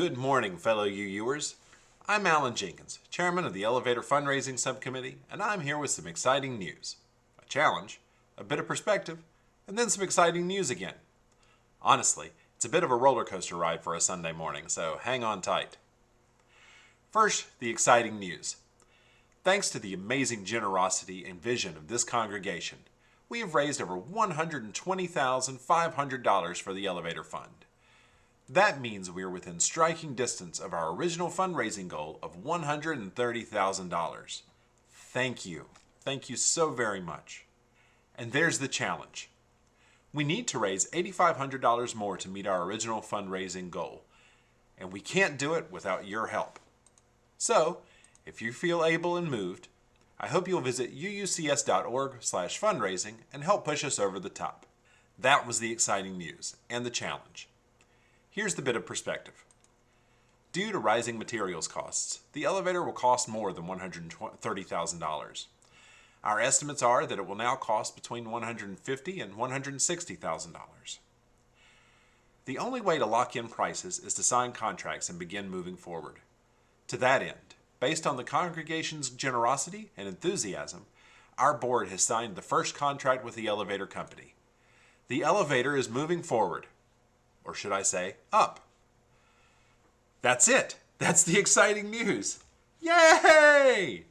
Good morning, fellow UUers. I'm Alan Jenkins, chairman of the Elevator Fundraising Subcommittee, and I'm here with some exciting news. A challenge, a bit of perspective, and then some exciting news again. Honestly, it's a bit of a roller coaster ride for a Sunday morning, so hang on tight. First, the exciting news. Thanks to the amazing generosity and vision of this congregation, we have raised over $120,500 for the Elevator Fund. That means we are within striking distance of our original fundraising goal of $130,000. Thank you. Thank you so very much. And there's the challenge. We need to raise $8,500 more to meet our original fundraising goal, and we can't do it without your help. So, if you feel able and moved, I hope you'll visit uucs.org/fundraising and help push us over the top. That was the exciting news and the challenge. Here's the bit of perspective. Due to rising materials costs, the elevator will cost more than $130,000. Our estimates are that it will now cost between $150,000 and $160,000. The only way to lock in prices is to sign contracts and begin moving forward. To that end, based on the congregation's generosity and enthusiasm, our board has signed the first contract with the elevator company. The elevator is moving forward. Or should I say, up. That's it. That's the exciting news. Yay!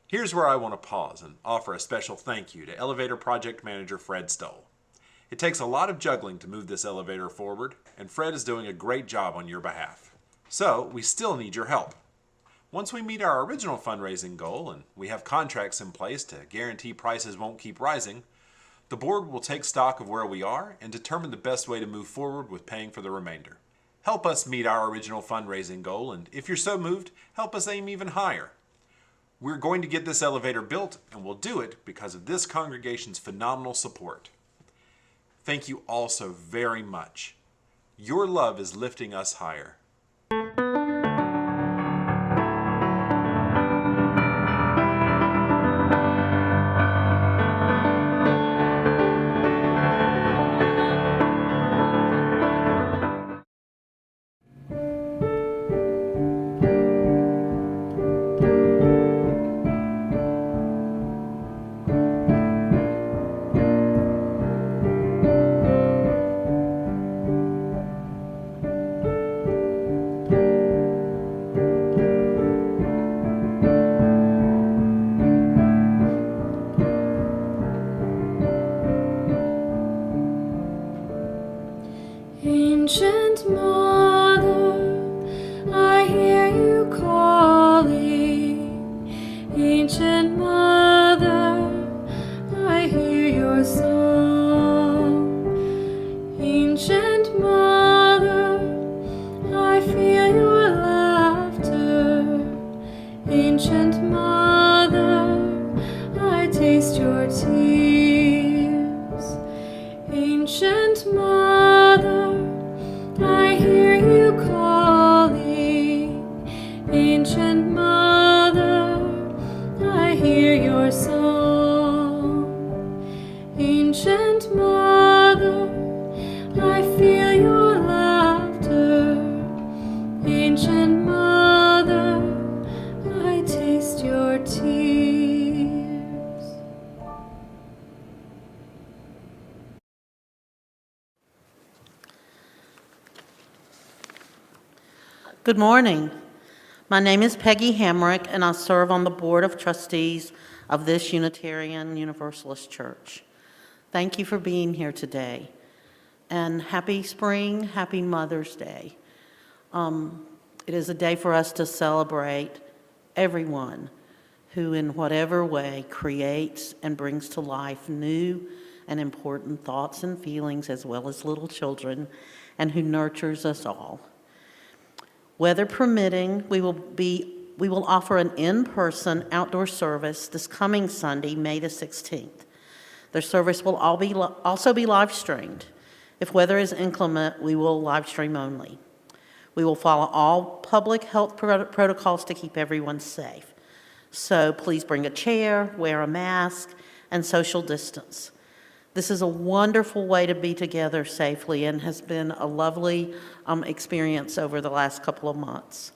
Here's where I want to pause and offer a special thank you to Elevator Project Manager Fred Stoll. It takes a lot of juggling to move this elevator forward, and Fred is doing a great job on your behalf. So, we still need your help. Once we meet our original fundraising goal and we have contracts in place to guarantee prices won't keep rising, the board will take stock of where we are and determine the best way to move forward with paying for the remainder. Help us meet our original fundraising goal, and if you're so moved, help us aim even higher. We're going to get this elevator built, and we'll do it because of this congregation's phenomenal support. Thank you all so very much. Your love is lifting us higher. Ancient Mother, I hear you calling. Ancient Mother, I hear your song. Ancient Mother, I feel your laughter. Ancient Mother, I taste your tears. Ancient Mother, I hear you calling. Ancient Mother, I hear your song. Ancient Mother, I feel your laughter. Ancient Mother, I taste your tears. Good morning. My name is Peggy Hamrick, and I serve on the Board of Trustees of this Unitarian Universalist Church. Thank you for being here today. And happy spring, happy Mother's Day. It is a day for us to celebrate everyone who, in whatever way, creates and brings to life new and important thoughts and feelings, as well as little children, and who nurtures us all. Weather permitting, we will offer an in-person outdoor service this coming Sunday, May the 16th. The service will also be live streamed. If weather is inclement, we will live stream only. We will follow all public health protocols to keep everyone safe. So please bring a chair, wear a mask, and social distance. This is a wonderful way to be together safely and has been a lovely experience over the last couple of months.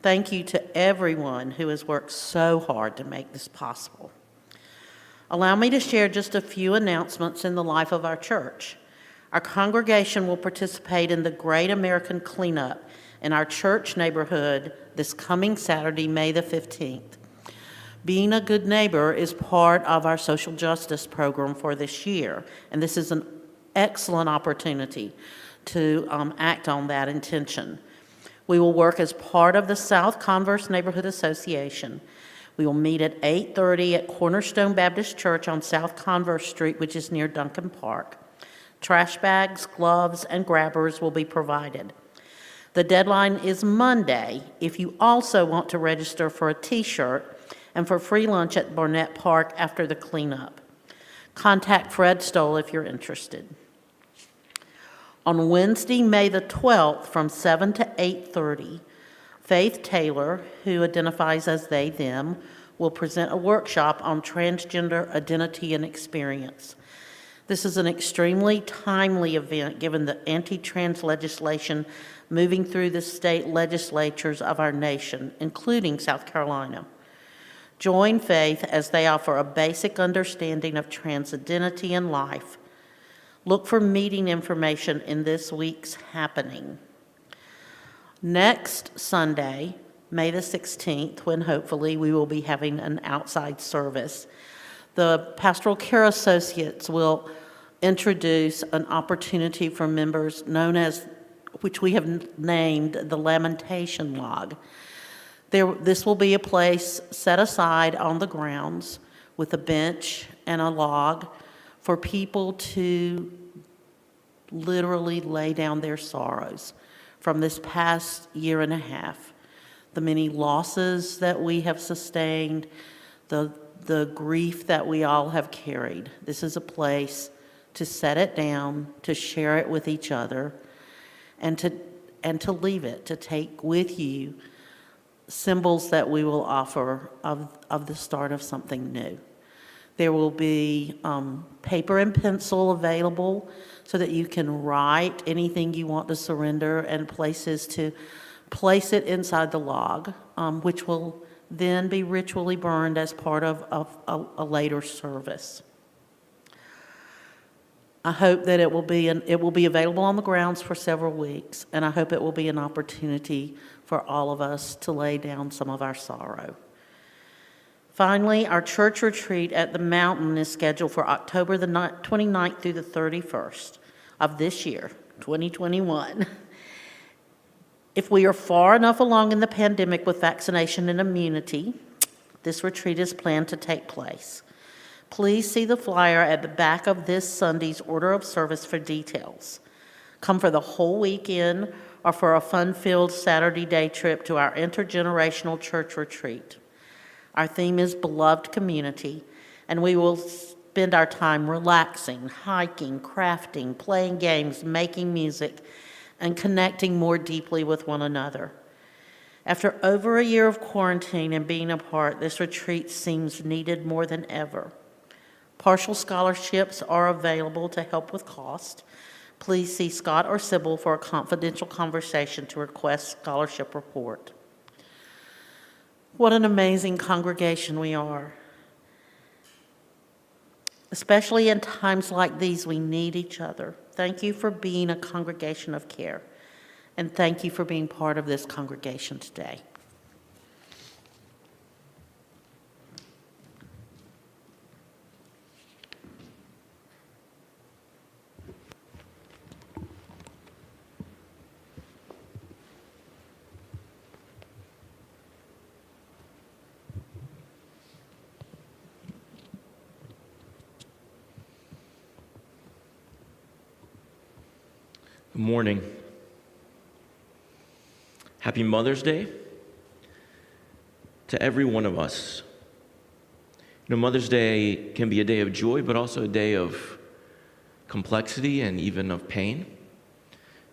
Thank you to everyone who has worked so hard to make this possible. Allow me to share just a few announcements in the life of our church. Our congregation will participate in the Great American Cleanup in our church neighborhood this coming Saturday, May the 15th. Being a good neighbor is part of our social justice program for this year, and this is an excellent opportunity to act on that intention. We will work as part of the South Converse Neighborhood Association. We will meet at 8:30 at Cornerstone Baptist Church on South Converse Street, which is near Duncan Park. Trash bags, gloves, and grabbers will be provided. The deadline is Monday if you also want to register for a t-shirt and for free lunch at Barnett Park after the cleanup. Contact Fred Stoll if you're interested. On Wednesday, May the 12th, from 7 to 8:30, Faith Taylor, who identifies as they, them, will present a workshop on transgender identity and experience. This is an extremely timely event given the anti-trans legislation moving through the state legislatures of our nation, including South Carolina. Join Faith as they offer a basic understanding of trans identity and life. Look for meeting information in this week's happening. Next Sunday, May the 16th, when hopefully we will be having an outside service, the Pastoral Care Associates will introduce an opportunity for members known as, which we have named the Lamentation Log. This will be a place set aside on the grounds with a bench and a log for people to literally lay down their sorrows from this past year and a half. The many losses that we have sustained, the grief that we all have carried. This is a place to set it down, to share it with each other, and to leave it, to take with you symbols that we will offer of the start of something new. There will be paper and pencil available so that you can write anything you want to surrender and places to place it inside the log, which will then be ritually burned as part of a later service. I hope that it will be available on the grounds for several weeks, and I hope it will be an opportunity for all of us to lay down some of our sorrow. Finally, our church retreat at the mountain is scheduled for October the 29th through the 31st of this year, 2021. If we are far enough along in the pandemic with vaccination and immunity, this retreat is planned to take place. Please see the flyer at the back of this Sunday's order of service for details. Come for the whole weekend or for a fun-filled Saturday day trip to our intergenerational church retreat. Our theme is beloved community, and we will spend our time relaxing, hiking, crafting, playing games, making music, and connecting more deeply with one another. After over a year of quarantine and being apart, this retreat seems needed more than ever. Partial scholarships are available to help with cost. Please see Scott or Sybil for a confidential conversation to request scholarship report. What an amazing congregation we are. Especially in times like these, we need each other. Thank you for being a congregation of care, and thank you for being part of this congregation today. Good morning. Happy Mother's Day to every one of us. You know, Mother's Day can be a day of joy, but also a day of complexity and even of pain,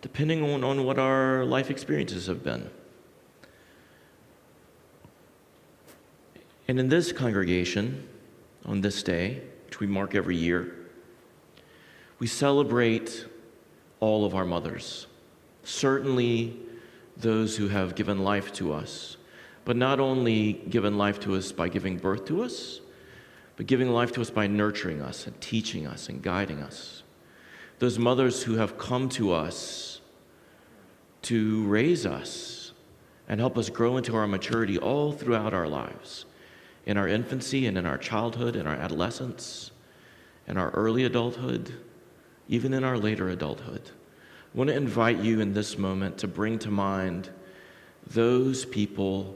depending on what our life experiences have been. And in this congregation, on this day, which we mark every year, We celebrate all of our mothers, certainly those who have given life to us, but not only given life to us by giving birth to us, but giving life to us by nurturing us and teaching us and guiding us. Those mothers who have come to us to raise us and help us grow into our maturity all throughout our lives, in our infancy and in our childhood, in our adolescence, in our early adulthood, even in our later adulthood. I want to invite you in this moment to bring to mind those people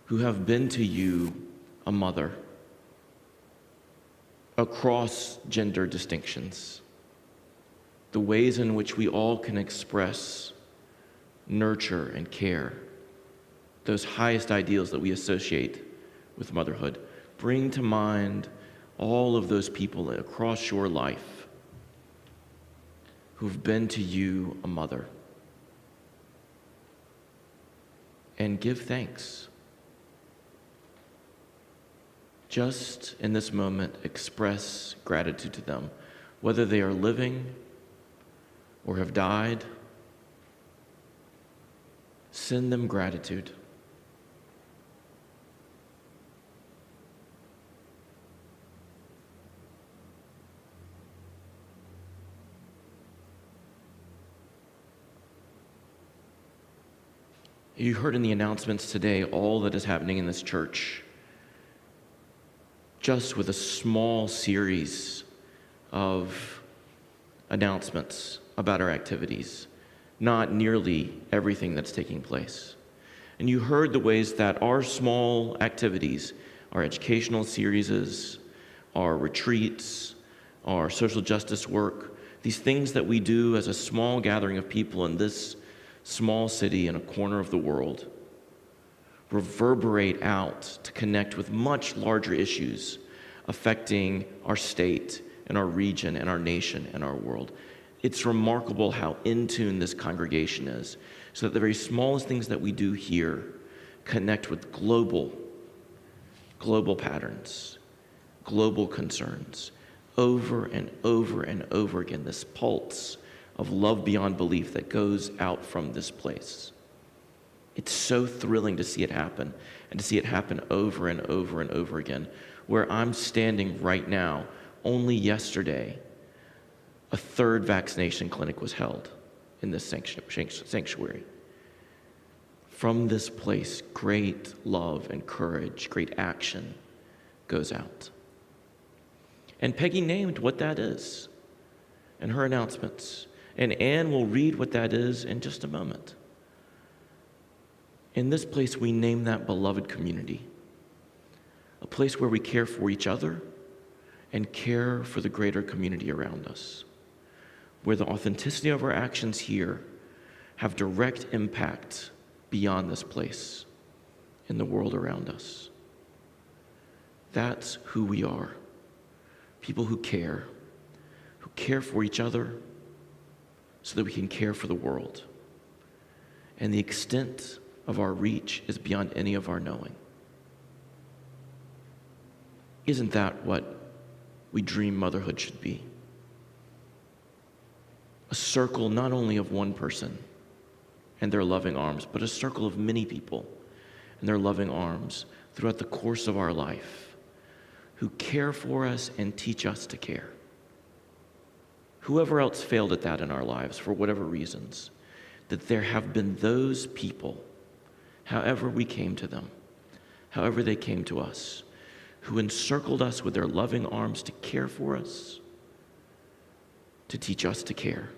who have been to you a mother across gender distinctions, the ways in which we all can express nurture and care, those highest ideals that we associate with motherhood. Bring to mind all of those people across your life who've been to you a mother, and give thanks. Just in this moment, express gratitude to them, whether they are living or have died. Send them gratitude. You heard in the announcements today all that is happening in this church, just with a small series of announcements about our activities, not nearly everything that's taking place. And you heard the ways that our small activities, our educational series, our retreats, our social justice work, these things that we do as a small gathering of people in this small city in a corner of the world, reverberate out to connect with much larger issues affecting our state and our region and our nation and our world. It's remarkable how in tune this congregation is, so that the very smallest things that we do here connect with global patterns, global concerns, over and over and over again, this pulse of love beyond belief that goes out from this place. It's so thrilling to see it happen, and to see it happen over and over and over again. Where I'm standing right now, only yesterday, a third vaccination clinic was held in this sanctuary. From this place, great love and courage, great action goes out. And Peggy named what that is in her announcements. And Anne will read what that is in just a moment. In this place, we name that beloved community, a place where we care for each other and care for the greater community around us, where the authenticity of our actions here have direct impact beyond this place in the world around us. That's who we are, people who care for each other, so that we can care for the world. And the extent of our reach is beyond any of our knowing. Isn't that what we dream motherhood should be? A circle not only of one person and their loving arms, but a circle of many people and their loving arms throughout the course of our life, who care for us and teach us to care. Whoever else failed at that in our lives, for whatever reasons, that there have been those people, however we came to them, however they came to us, who encircled us with their loving arms to care for us, to teach us to care,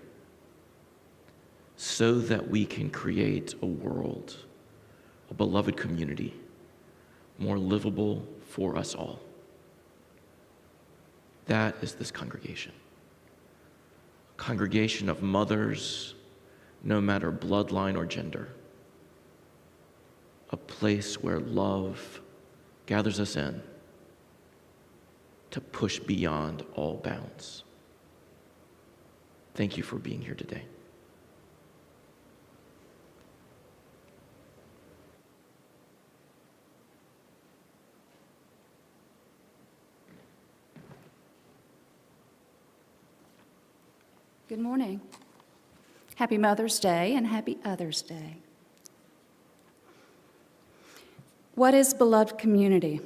so that we can create a world, a beloved community, more livable for us all. That is this congregation. Congregation of mothers, no matter bloodline or gender. A place where love gathers us in to push beyond all bounds. Thank you for being here today. Good morning. Happy Mother's Day and happy Others Day. What is beloved community?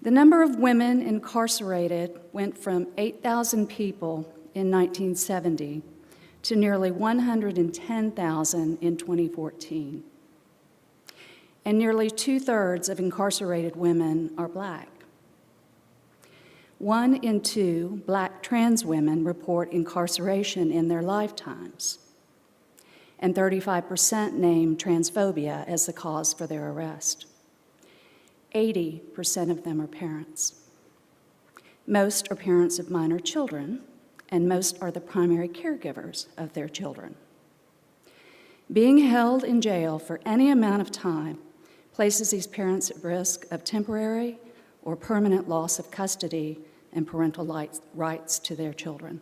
The number of women incarcerated went from 8,000 people in 1970 to nearly 110,000 in 2014. And nearly 2/3 of incarcerated women are Black. 1 in 2 Black trans women report incarceration in their lifetimes, and 35% name transphobia as the cause for their arrest. 80% of them are parents. Most are parents of minor children, and most are the primary caregivers of their children. Being held in jail for any amount of time places these parents at risk of temporary or permanent loss of custody and parental rights to their children.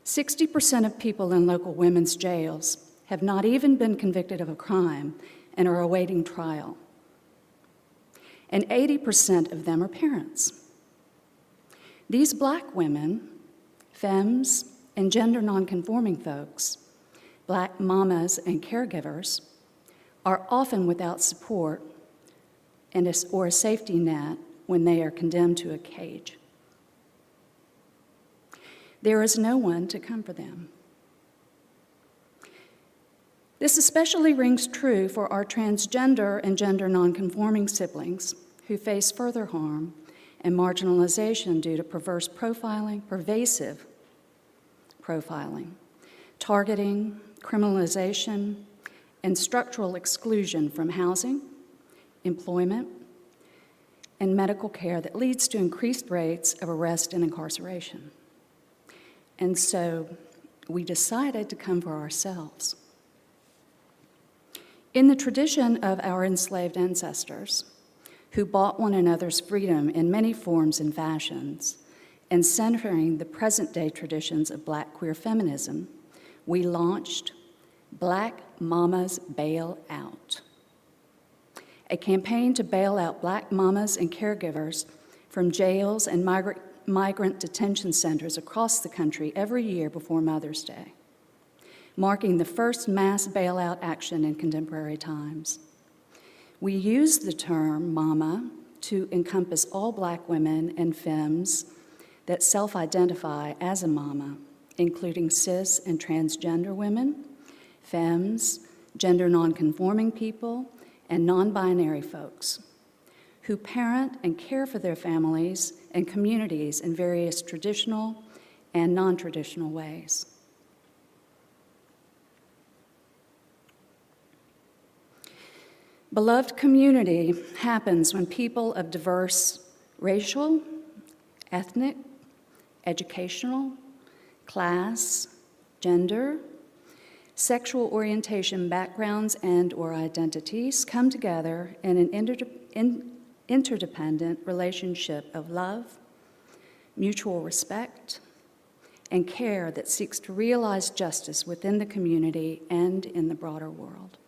60% of people in local women's jails have not even been convicted of a crime and are awaiting trial. And 80% of them are parents. These Black women, femmes, and gender nonconforming folks, Black mamas and caregivers, are often without support or a safety net when they are condemned to a cage. There is no one to comfort them. This especially rings true for our transgender and gender nonconforming siblings who face further harm and marginalization due to pervasive profiling, targeting, criminalization, and structural exclusion from housing, employment, and medical care that leads to increased rates of arrest and incarceration. And so we decided to come for ourselves. In the tradition of our enslaved ancestors, who bought one another's freedom in many forms and fashions, and centering the present-day traditions of Black queer feminism, we launched Black Mamas Bail Out, a campaign to bail out Black mamas and caregivers from jails and migrant detention centers across the country every year before Mother's Day, marking the first mass bailout action in contemporary times. We use the term mama to encompass all Black women and femmes that self-identify as a mama, including cis and transgender women, femmes, gender nonconforming people, and non-binary folks who parent and care for their families and communities in various traditional and non-traditional ways. Beloved community happens when people of diverse racial, ethnic, educational, class, gender, sexual orientation backgrounds and/or identities come together in an interdependent relationship of love, mutual respect, and care that seeks to realize justice within the community and in the broader world.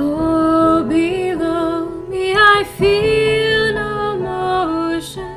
Oh, below me I feel no motion.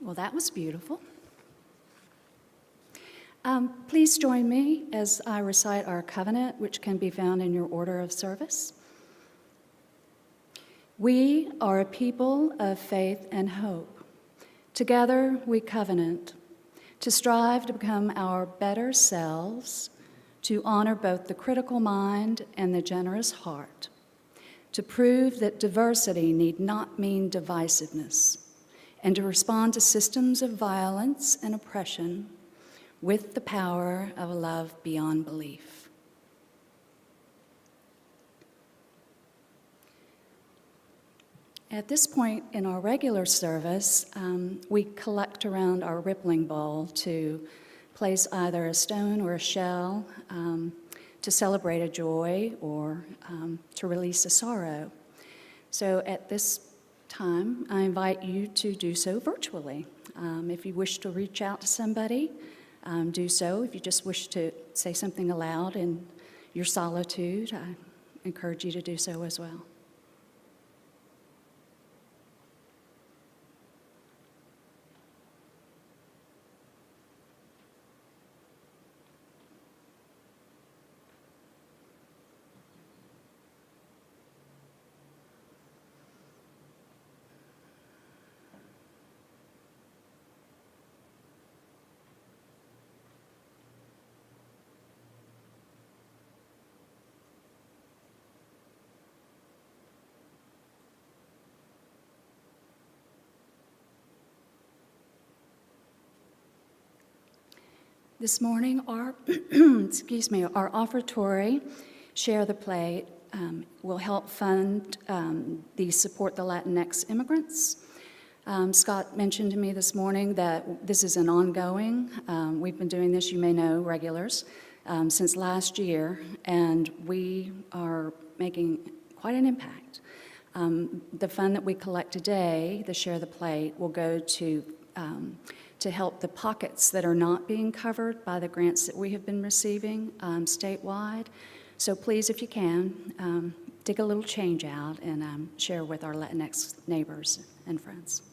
Well, that was beautiful. Please join me as I recite our covenant, which can be found in your order of service. We are a people of faith and hope. Together we covenant to strive to become our better selves, to honor both the critical mind and the generous heart, to prove that diversity need not mean divisiveness, and to respond to systems of violence and oppression with the power of a love beyond belief. At this point in our regular service, we collect around our rippling bowl to place either a stone or a shell to celebrate a joy or to release a sorrow. So at this time, I invite you to do so virtually. If you wish to reach out to somebody, do so. If you just wish to say something aloud in your solitude, I encourage you to do so as well. This morning, our our offertory, Share the Plate, will help fund the Support the Latinx Immigrants. Scott mentioned to me this morning that this is an ongoing, we've been doing this, you may know, regulars, since last year, and we are making quite an impact. The fund that we collect today, the Share the Plate, will go to help the pockets that are not being covered by the grants that we have been receiving statewide. So please, if you can, dig a little change out and share with our Latinx neighbors and friends.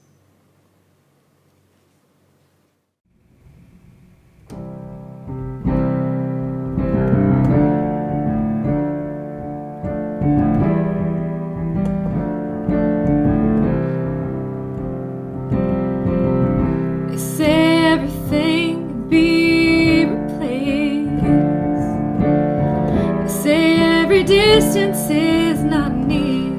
Distance is not near,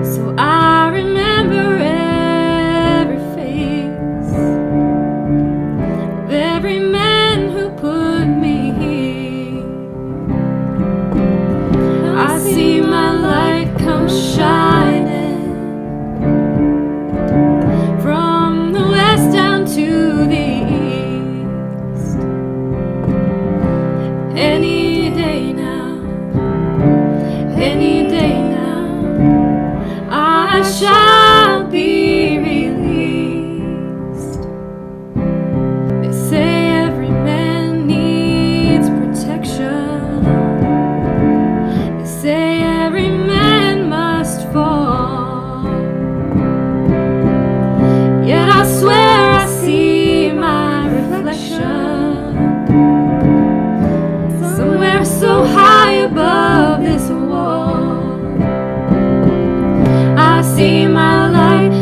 so I remember every face of every man who put me here. I see my light come shining from the west down to the east. Any day now, I shall be released. They say every man needs protection. They say every man must fall. Yet I swear I see my reflection somewhere so high above this wall. I see my light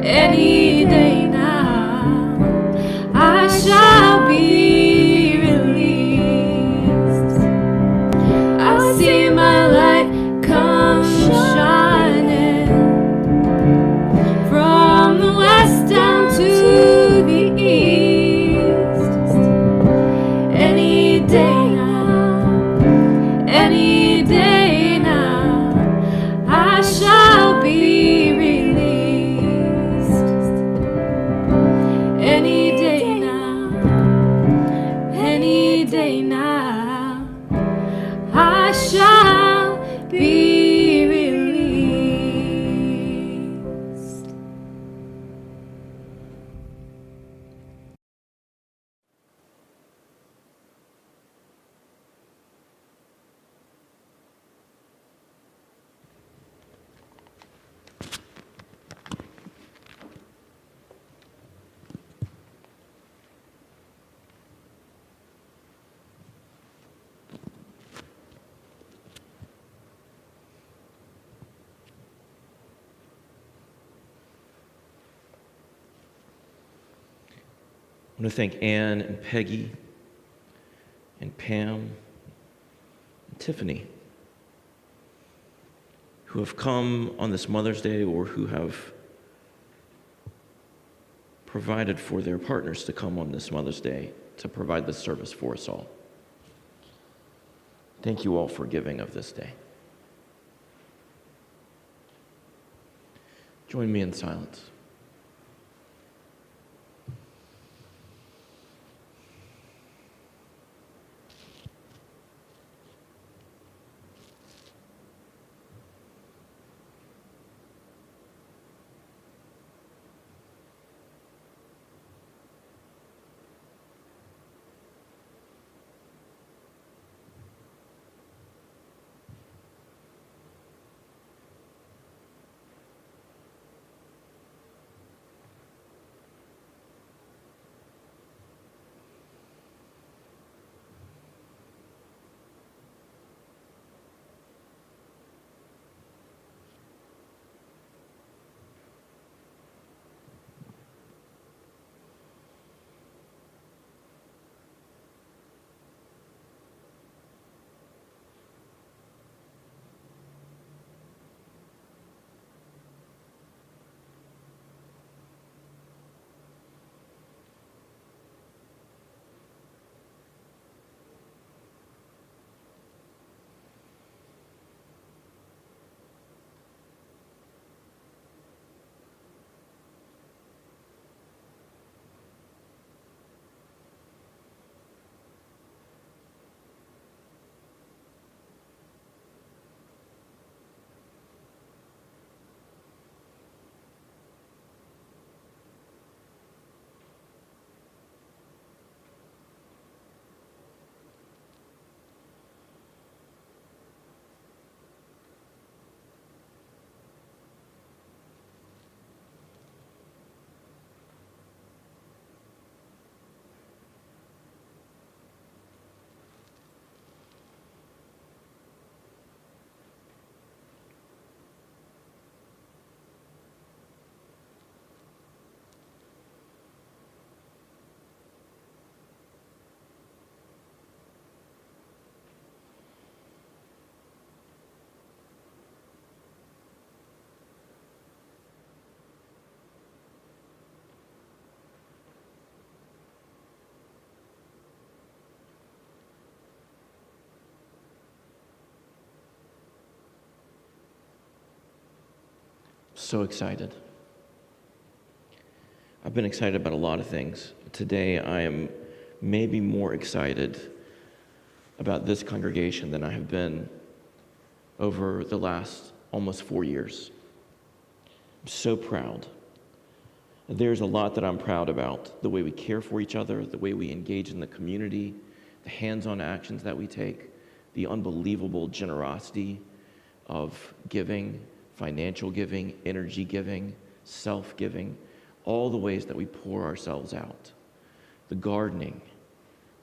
Any day now, I shall be released. I see my light come shining from the west down to the east. Any day now, any day now, I shall be released. Any day now, any day now, I shall be released. I want to thank Anne and Peggy and Pam and Tiffany who have come on this Mother's Day or who have provided for their partners to come on this Mother's Day to provide this service for us all. Thank you all for giving of this day. Join me in silence. So excited. I've been excited about a lot of things. Today I am maybe more excited about this congregation than I have been over the last almost 4 years. I'm so proud. There's a lot that I'm proud about. The way we care for each other, the way we engage in the community, the hands-on actions that we take, the unbelievable generosity of giving, financial giving, energy giving, self-giving, all the ways that we pour ourselves out. The gardening,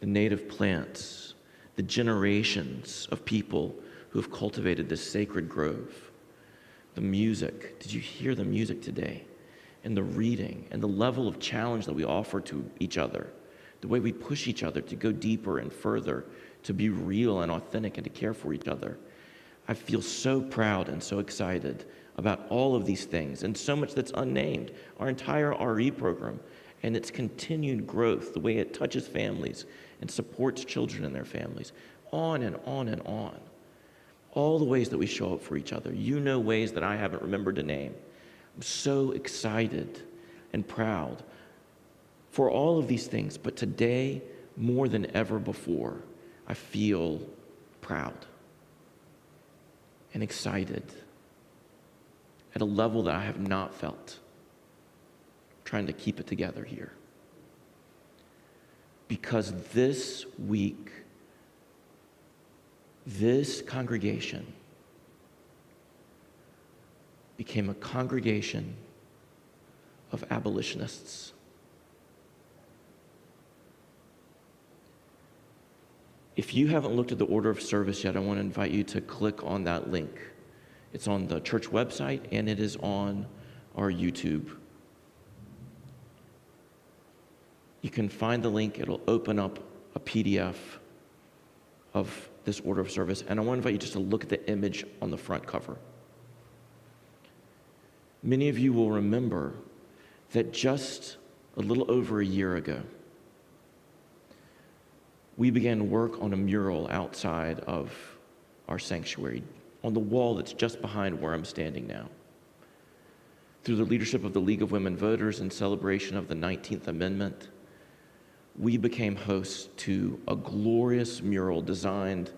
the native plants, the generations of people who have cultivated this sacred grove. The music, did you hear the music today? and the reading and the level of challenge that we offer to each other, the way we push each other to go deeper and further, to be real and authentic and to care for each other. I feel so proud and so excited about all of these things and so much that's unnamed. Our entire RE program and its continued growth, the way it touches families and supports children and their families, on and on and on. All the ways that we show up for each other. You know, ways that I haven't remembered to name. I'm so excited and proud for all of these things, but today, more than ever before, I feel proud and excited at a level that I have not felt, trying to keep it together here. Because this week, this congregation became a congregation of abolitionists. If you haven't looked at the order of service yet, I want to invite you to click on that link. It's on the church website and it is on our YouTube. You can find the link. It'll open up a PDF of this order of service. And I want to invite you just to look at the image on the front cover. Many of you will remember that just a little over a year ago, we began work on a mural outside of our sanctuary, on the wall that's just behind where I'm standing now. Through the leadership of the League of Women Voters in celebration of the 19th Amendment, we became hosts to a glorious mural designed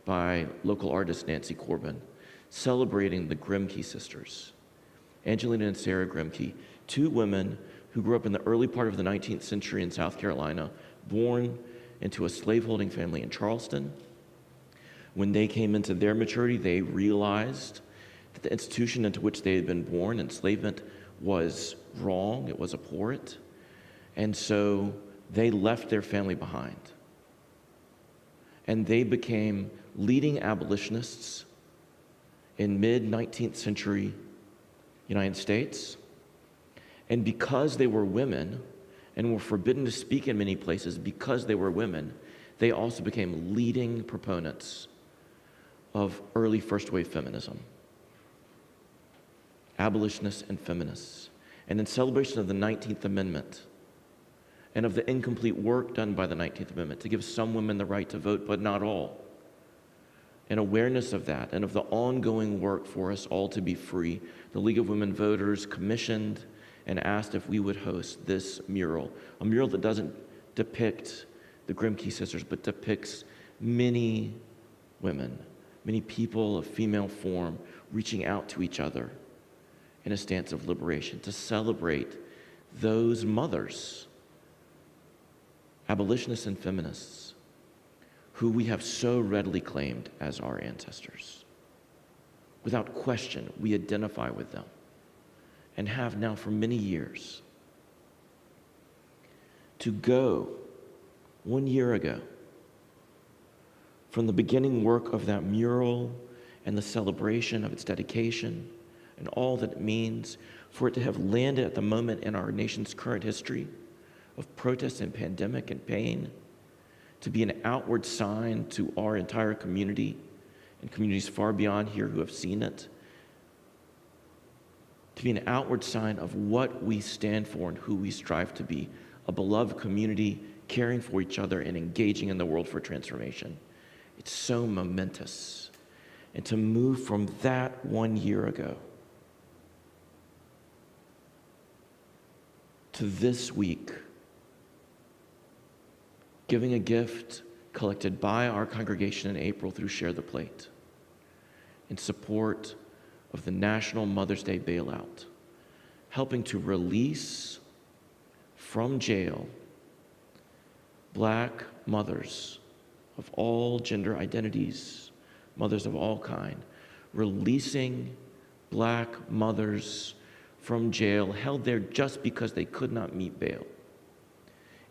by local artist Nancy Corbin, celebrating the Grimke sisters, Angelina and Sarah Grimke, two women who grew up in the early part of the 19th century in South Carolina, born into a slaveholding family in Charleston. When they came into their maturity, they realized that the institution into which they had been born, enslavement, was wrong, it was abhorrent, and so they left their family behind. And they became leading abolitionists in mid-19th century United States. And because they were women and were forbidden to speak in many places because they were women, they also became leading proponents of early first wave feminism. Abolitionists and feminists. And in celebration of the 19th Amendment and of the incomplete work done by the 19th Amendment to give some women the right to vote, but not all, and awareness of that and of the ongoing work for us all to be free, the League of Women Voters commissioned and asked if we would host this mural, a mural that doesn't depict the Grimke sisters, but depicts many women, many people of female form reaching out to each other in a stance of liberation, to celebrate those mothers, abolitionists and feminists, who we have so readily claimed as our ancestors. Without question, we identify with them and have now for many years. To go 1 year ago from the beginning work of that mural and the celebration of its dedication and all that it means, for it to have landed at the moment in our nation's current history of protest and pandemic and pain, to be an outward sign to our entire community and communities far beyond here who have seen it, to be an outward sign of what we stand for and who we strive to be, a beloved community caring for each other and engaging in the world for transformation. It's so momentous. And to move from that 1 year ago to this week, giving a gift collected by our congregation in April through Share the Plate in support of the National Mother's Day Bailout, helping to release from jail Black mothers of all gender identities, mothers of all kind, releasing Black mothers from jail held there just because they could not meet bail.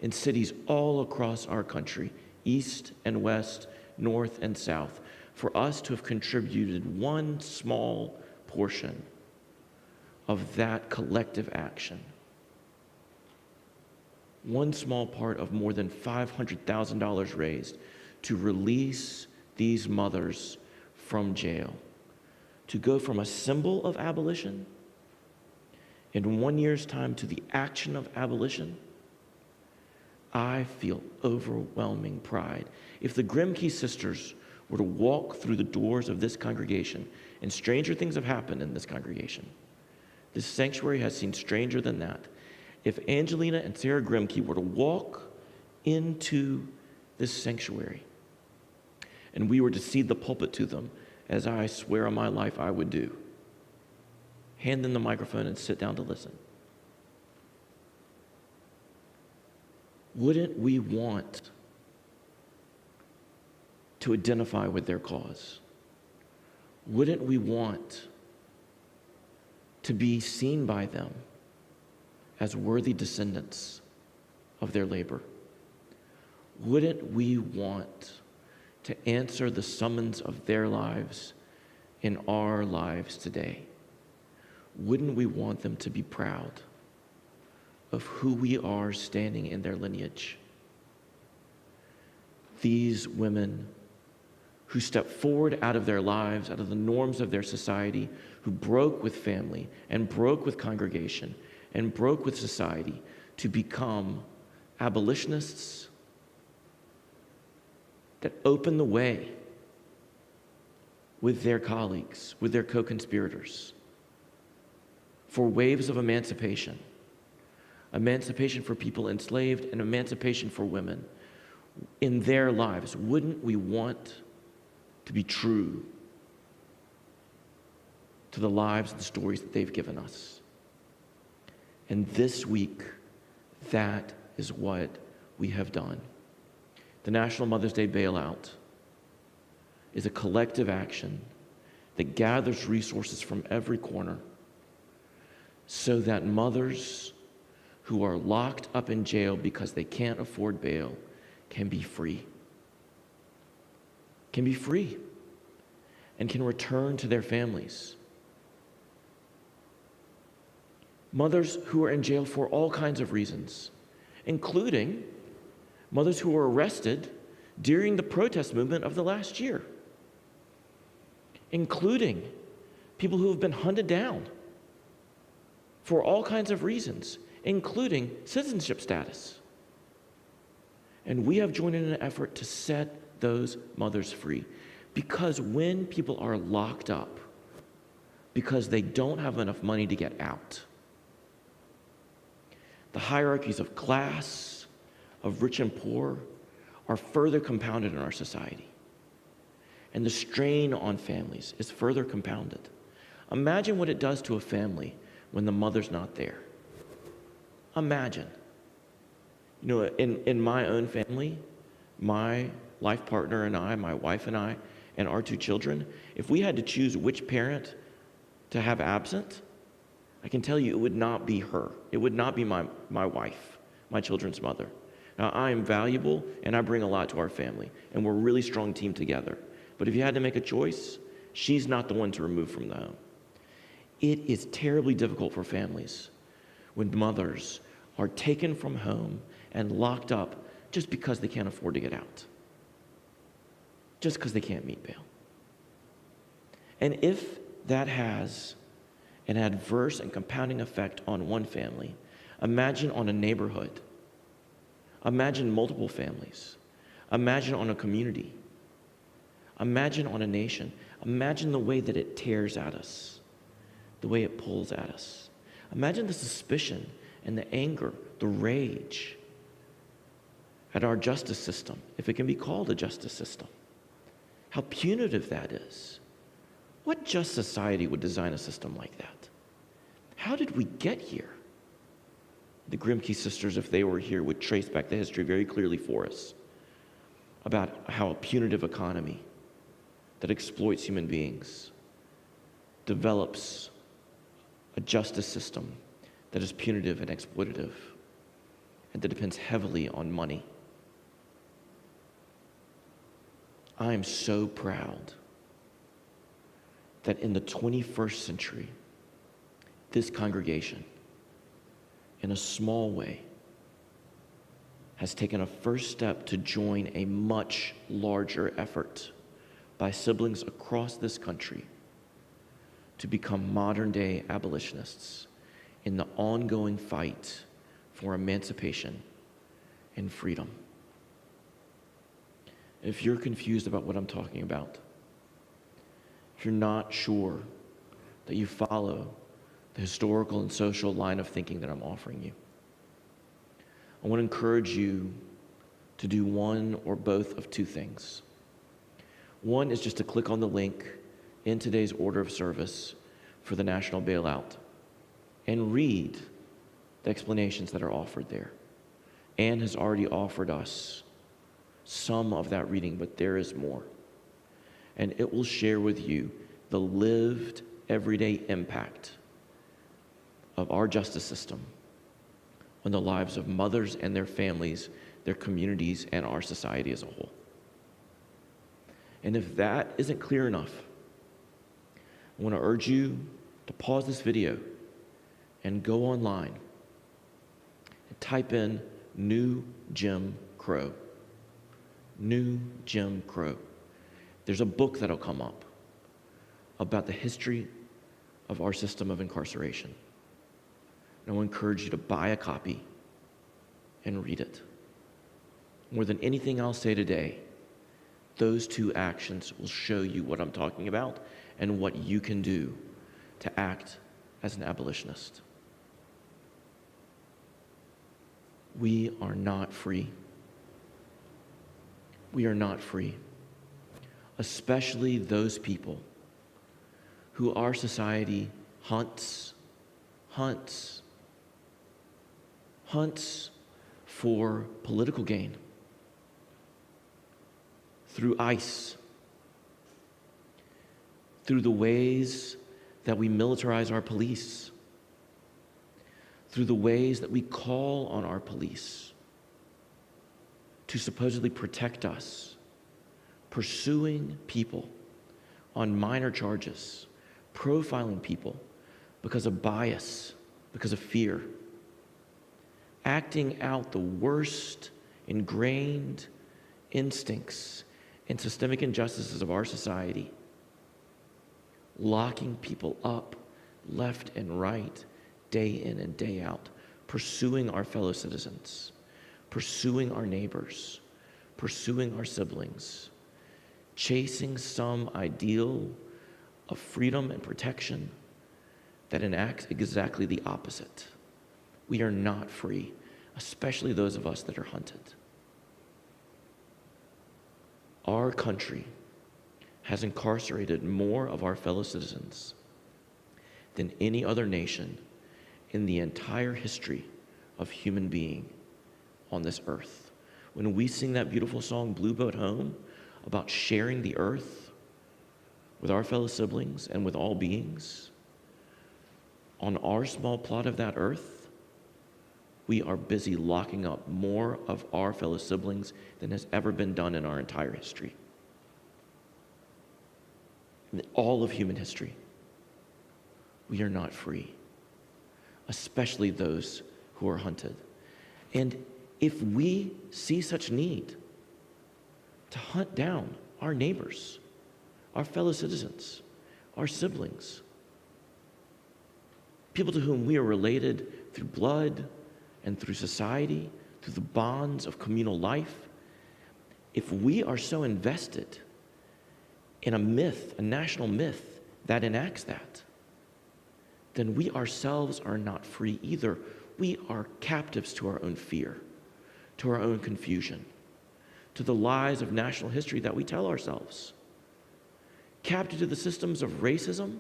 In cities all across our country, east and west, north and south, for us to have contributed one small portion of that collective action. One small part of more than $500,000 raised to release these mothers from jail, to go from a symbol of abolition in 1 year's time to the action of abolition. I feel overwhelming pride. If the Grimke sisters were to walk through the doors of this congregation, and stranger things have happened in this congregation, this sanctuary has seen stranger than that. If Angelina and Sarah Grimke were to walk into this sanctuary, and we were to cede the pulpit to them, as I swear on my life I would do, hand them the microphone and sit down to listen, wouldn't we want to identify with their cause? Wouldn't we want to be seen by them as worthy descendants of their labor? Wouldn't we want to answer the summons of their lives in our lives today? Wouldn't we want them to be proud of who we are standing in their lineage? These women who stepped forward out of their lives, out of the norms of their society, who broke with family and broke with congregation and broke with society to become abolitionists that opened the way with their colleagues, with their co-conspirators, for waves of emancipation. Emancipation for people enslaved and emancipation for women in their lives. Wouldn't we want to be true to the lives and the stories that they've given us? And this week, that is what we have done. The National Mother's Day Bailout is a collective action that gathers resources from every corner so that mothers who are locked up in jail because they can't afford bail can be free. Can be free and can return to their families. Mothers who are in jail for all kinds of reasons, including mothers who were arrested during the protest movement of the last year, including people who have been hunted down for all kinds of reasons, including citizenship status. And we have joined in an effort to set those mothers free. Because when people are locked up because they don't have enough money to get out, the hierarchies of class, of rich and poor, are further compounded in our society. And the strain on families is further compounded. Imagine what it does to a family when the mother's not there. Imagine. You know, in my own family, my life partner and I, my wife and I, and our 2 children, if we had to choose which parent to have absent, I can tell you it would not be her. It would not be my wife, my children's mother. Now, I am valuable and I bring a lot to our family, and we're a really strong team together. But if you had to make a choice, she's not the one to remove from the home. It is terribly difficult for families when mothers are taken from home and locked up just because they can't afford to get out, just because they can't meet bail. And if that has an adverse and compounding effect on one family, imagine on a neighborhood, imagine multiple families, imagine on a community, imagine on a nation, imagine the way that it tears at us, the way it pulls at us. Imagine the suspicion and the anger, the rage at our justice system, if it can be called a justice system. How punitive that is. What just society would design a system like that? How did we get here? The Grimke sisters, if they were here, would trace back the history very clearly for us about how a punitive economy that exploits human beings develops a justice system that is punitive and exploitative and that depends heavily on money. I am so proud that in the 21st century, this congregation, in a small way, has taken a first step to join a much larger effort by siblings across this country to become modern-day abolitionists in the ongoing fight for emancipation and freedom. If you're confused about what I'm talking about, if you're not sure that you follow the historical and social line of thinking that I'm offering you, I want to encourage you to do one or both of two things. One is just to click on the link in today's order of service for the National Bailout and read the explanations that are offered there. Anne has already offered us some of that reading, but there is more. And it will share with you the lived, everyday impact of our justice system on the lives of mothers and their families, their communities, and our society as a whole. And if that isn't clear enough, I want to urge you to pause this video and go online and type in New Jim Crow. New Jim Crow. There's a book that'll come up about the history of our system of incarceration. And I want to encourage you to buy a copy and read it. More than anything I'll say today, those two actions will show you what I'm talking about and what you can do to act as an abolitionist. We are not free. We are not free, especially those people who our society hunts for political gain through ICE, through the ways that we militarize our police, through the ways that we call on our police to supposedly protect us, pursuing people on minor charges, profiling people because of bias, because of fear, acting out the worst ingrained instincts and systemic injustices of our society, locking people up left and right, day in and day out, pursuing our fellow citizens, pursuing our neighbors, pursuing our siblings, chasing some ideal of freedom and protection that enacts exactly the opposite. We are not free, especially those of us that are hunted. Our country has incarcerated more of our fellow citizens than any other nation in the entire history of human being on this earth. When we sing that beautiful song, Blue Boat Home, about sharing the earth with our fellow siblings and with all beings, on our small plot of that earth, we are busy locking up more of our fellow siblings than has ever been done in our entire history. In all of human history, we are not free, especially those who are hunted. And if we see such need to hunt down our neighbors, our fellow citizens, our siblings, people to whom we are related through blood and through society, through the bonds of communal life, if we are so invested in a myth, a national myth that enacts that, then we ourselves are not free either. We are captives to our own fear, to our own confusion, to the lies of national history that we tell ourselves, captive to the systems of racism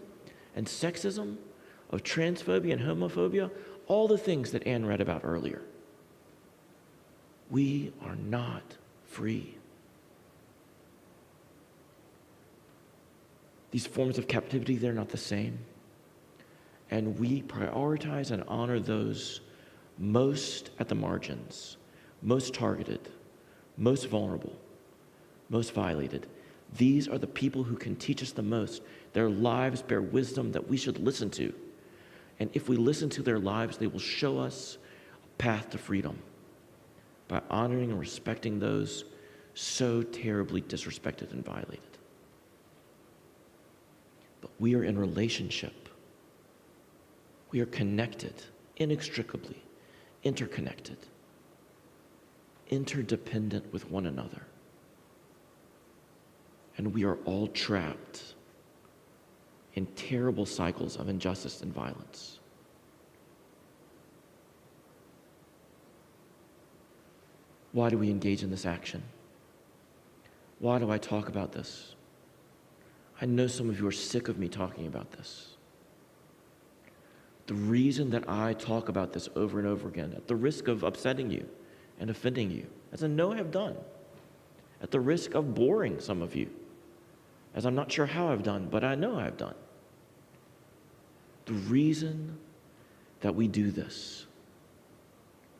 and sexism, of transphobia and homophobia, all the things that Anne read about earlier. We are not free. These forms of captivity, they're not the same. And we prioritize and honor those most at the margins, most targeted, most vulnerable, most violated. These are the people who can teach us the most. Their lives bear wisdom that we should listen to And if we listen to their lives, they will show us a path to freedom by honoring and respecting those so terribly disrespected and violated. But we are in relationship. We are connected, inextricably, interconnected, interdependent with one another. And we are all trapped in terrible cycles of injustice and violence. Why do we engage in this action? Why do I talk about this? I know some of you are sick of me talking about this. The reason that I talk about this over and over again, at the risk of upsetting you and offending you, as I know I have done, at the risk of boring some of you, as I'm not sure how I've done, but I know I've done. The reason that we do this,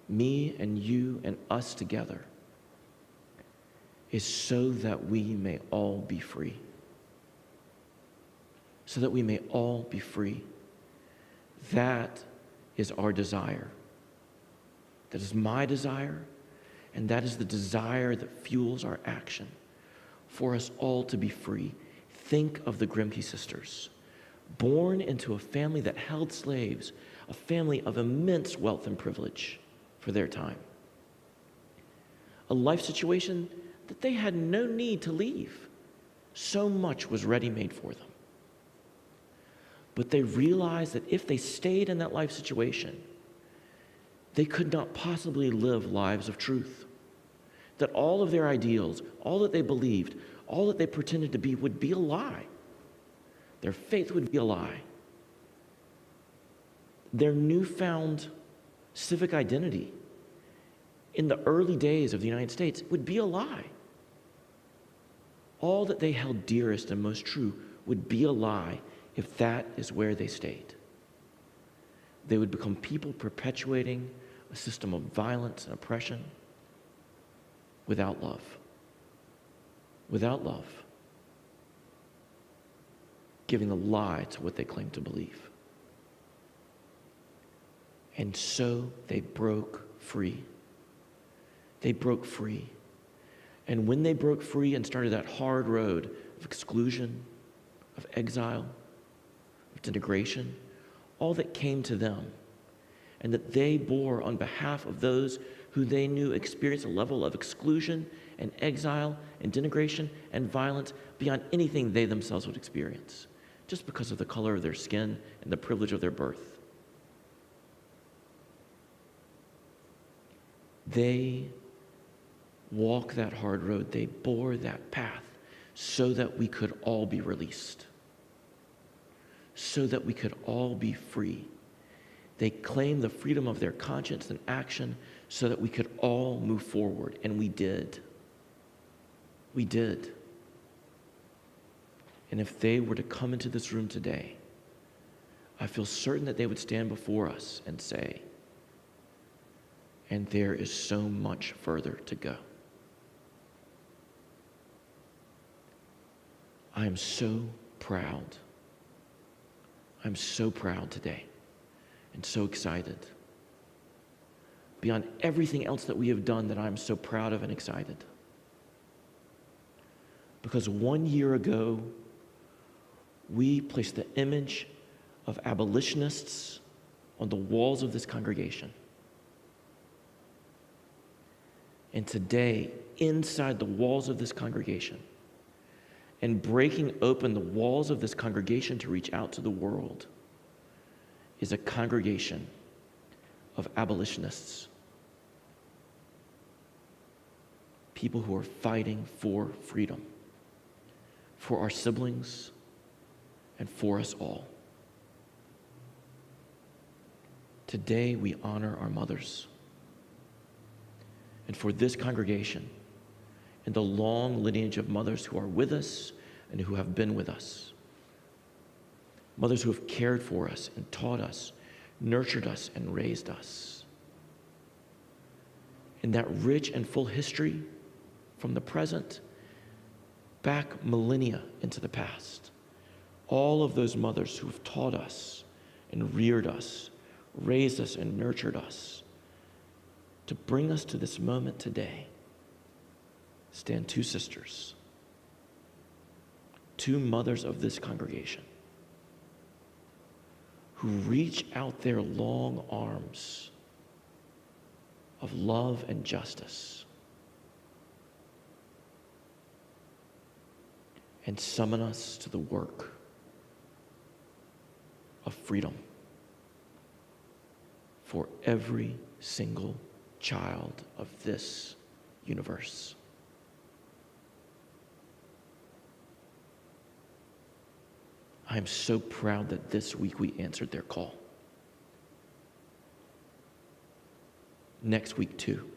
me and you and us together, is so that we may all be free. So that we may all be free. That is our desire. That is my desire, and that is the desire that fuels our action, for us all to be free. Think of the Grimke sisters, born into a family that held slaves, a family of immense wealth and privilege for their time. A life situation that they had no need to leave. So much was ready-made for them. But they realized that if they stayed in that life situation, they could not possibly live lives of truth. That all of their ideals, all that they believed, all that they pretended to be would be a lie. Their faith would be a lie. Their newfound civic identity in the early days of the United States would be a lie. All that they held dearest and most true would be a lie if that is where they stayed. They would become people perpetuating a system of violence and oppression without love. Without love. Giving a lie to what they claim to believe. And so they broke free. They broke free. And when they broke free and started that hard road of exclusion, of exile, of denigration, all that came to them, and that they bore on behalf of those who they knew experienced a level of exclusion and exile and denigration and violence beyond anything they themselves would experience, just because of the color of their skin and the privilege of their birth. They walked that hard road. They bore that path so that we could all be released, so that we could all be free. They claimed the freedom of their conscience and action so that we could all move forward, and we did. We did. And if they were to come into this room today, I feel certain that they would stand before us and say, and there is so much further to go. I am so proud. I'm so proud today and so excited. Beyond everything else that we have done that I'm so proud of and excited. Because 1 year ago, we placed the image of abolitionists on the walls of this congregation. And today, inside the walls of this congregation, and breaking open the walls of this congregation to reach out to the world, is a congregation of abolitionists. People who are fighting for freedom, for our siblings, and for us all. Today we honor our mothers. And for this congregation and the long lineage of mothers who are with us and who have been with us. Mothers who have cared for us and taught us, nurtured us and raised us. In that rich and full history from the present back millennia into the past, all of those mothers who have taught us, and reared us, raised us and nurtured us to bring us to this moment today, stand two sisters, two mothers of this congregation, who reach out their long arms of love and justice and summon us to the work of freedom for every single child of this universe. I am so proud that this week we answered their call. Next week, too.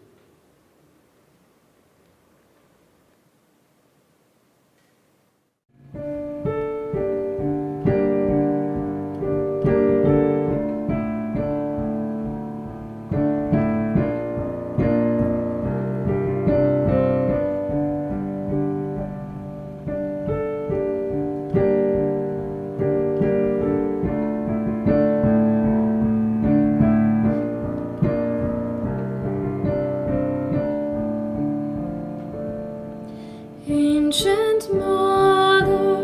Ancient Mother,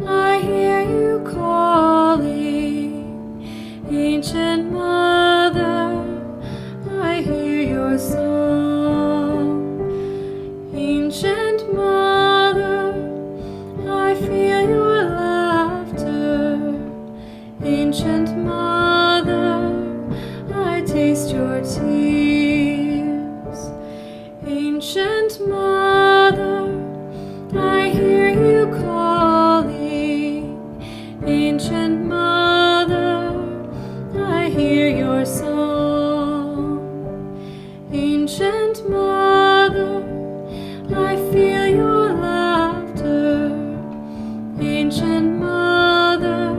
I hear you calling. Ancient Mother, I hear your song. Ancient Mother, I feel your laughter. Ancient Mother, I taste your tears. Ancient Mother, I hear you calling. Ancient Mother, I hear your song. Ancient Mother, I feel your laughter. Ancient Mother,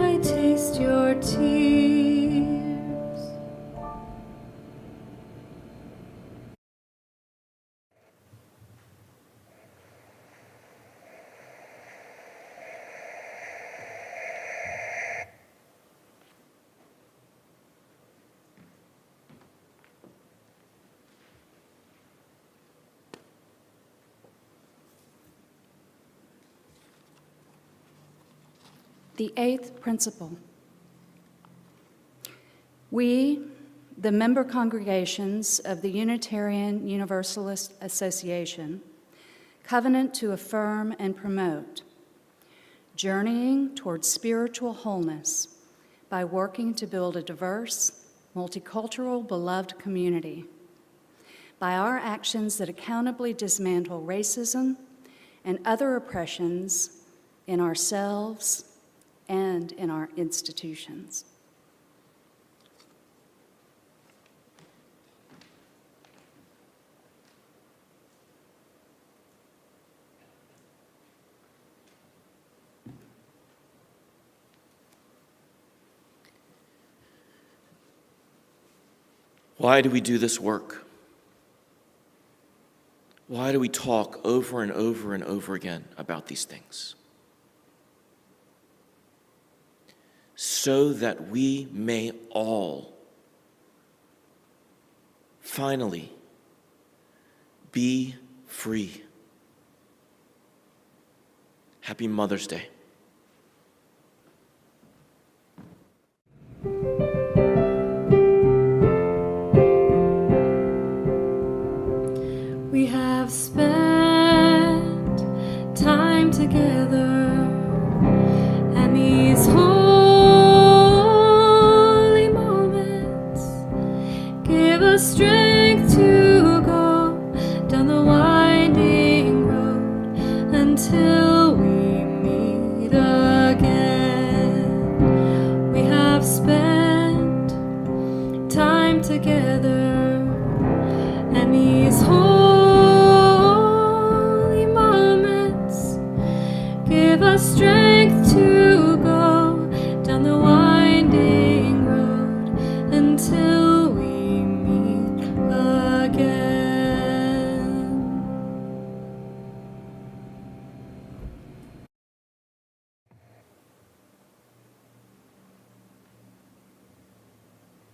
I taste your tears. The eighth principle. We, the member congregations of the Unitarian Universalist Association, covenant to affirm and promote, journeying towards spiritual wholeness by working to build a diverse, multicultural, beloved community, by our actions that accountably dismantle racism and other oppressions in ourselves and in our institutions. Why do we do this work? Why do we talk over and over and over again about these things? So that we may all finally be free. Happy Mother's Day. We have spent time together, and these holy moments give us strength to go down the winding road until we meet again. We have spent time together, and these holy moments give us strength to